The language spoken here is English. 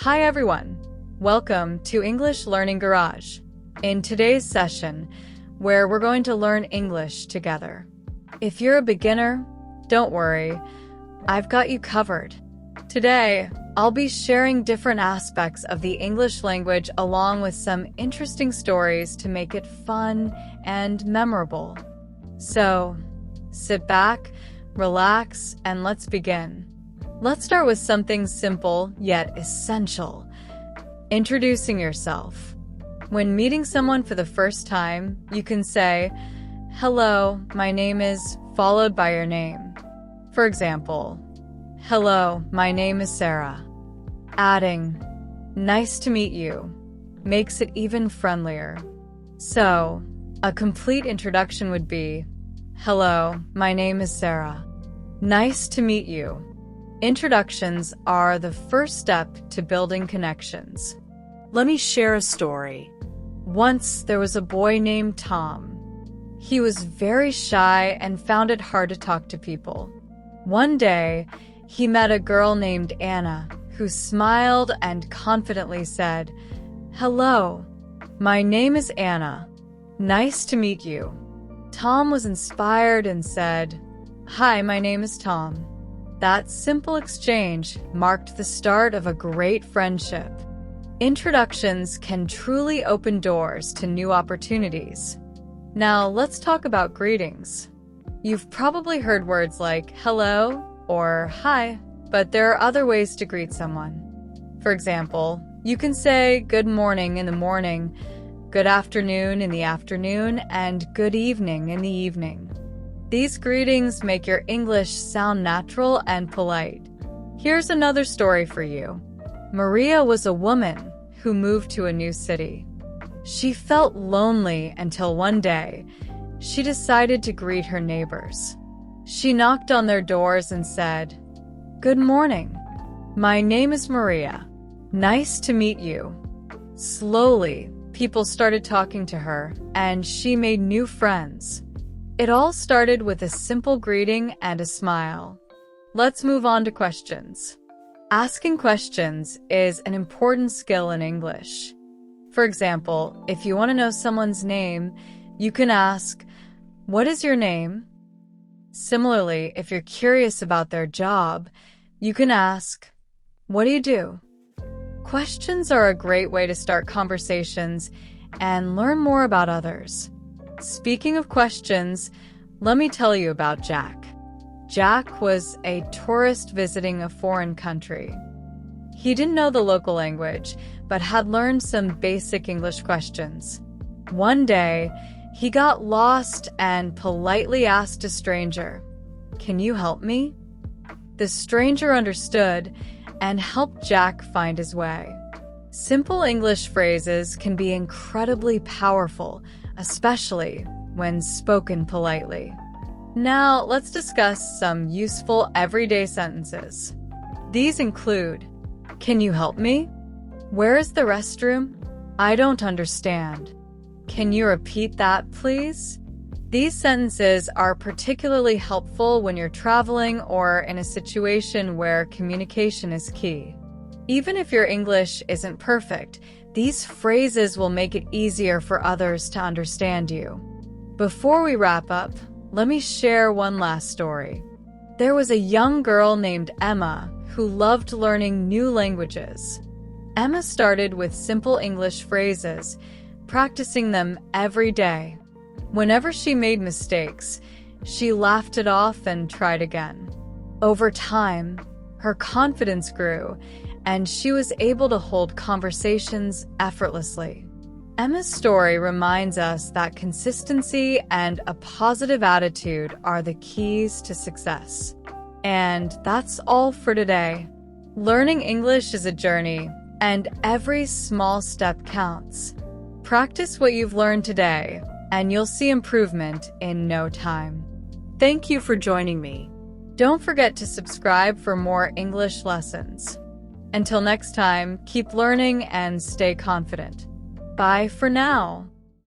Hi everyone! Welcome to English Learning Garage. In today's session, where we're going to learn English together. If you're a beginner, don't worry, I've got you covered. Today, I'll be sharing different aspects of the English language along with some interesting stories to make it fun and memorable. So, sit back, relax, and let's begin. Let's start with something simple yet essential. Introducing yourself. When meeting someone for the first time, you can say, "Hello, my name is," followed by your name. For example, "Hello, my name is Sarah." Adding, "Nice to meet you," makes it even friendlier. So, a complete introduction would be, "Hello, my name is Sarah. Nice to meet you." Introductions are the first step to building connections. Let me share a story. Once there was a boy named Tom. He was very shy and found it hard to talk to people. One day, he met a girl named Anna, who smiled and confidently said, "Hello, my name is Anna. Nice to meet you." Tom was inspired and said, "Hi, my name is Tom." That simple exchange marked the start of a great friendship. Introductions can truly open doors to new opportunities. Now, let's talk about greetings. You've probably heard words like hello or hi, but there are other ways to greet someone. For example, you can say good morning in the morning, good afternoon in the afternoon, and good evening in the evening. These greetings make your English sound natural and polite. Here's another story for you. Maria was a woman who moved to a new city. She felt lonely until one day, she decided to greet her neighbors. She knocked on their doors and said, "Good morning. My name is Maria. Nice to meet you." Slowly, people started talking to her, and she made new friends. It all started with a simple greeting and a smile. Let's move on to questions. Asking questions is an important skill in English. For example, if you want to know someone's name, you can ask, "What is your name?" Similarly, if you're curious about their job, you can ask, "What do you do?" Questions are a great way to start conversations and learn more about others. Speaking of questions, let me tell you about Jack. Jack was a tourist visiting a foreign country. He didn't know the local language, but had learned some basic English questions. One day, he got lost and politely asked a stranger, "Can you help me?" The stranger understood and helped Jack find his way. Simple English phrases can be incredibly powerful, especially when spoken politely. Now, let's discuss some useful everyday sentences. These include, "Can you help me?" "Where is the restroom?" "I don't understand." "Can you repeat that, please?" These sentences are particularly helpful when you're traveling or in a situation where communication is key. Even if your English isn't perfect, these phrases will make it easier for others to understand you. Before we wrap up, let me share one last story. There was a young girl named Emma who loved learning new languages. Emma started with simple English phrases, practicing them every day. Whenever she made mistakes, she laughed it off and tried again. Over time, her confidence grew, and she was able to hold conversations effortlessly. Emma's story reminds us that consistency and a positive attitude are the keys to success. And that's all for today. Learning English is a journey, and every small step counts. Practice what you've learned today, and you'll see improvement in no time. Thank you for joining me. Don't forget to subscribe for more English lessons. Until next time, keep learning and stay confident. Bye for now.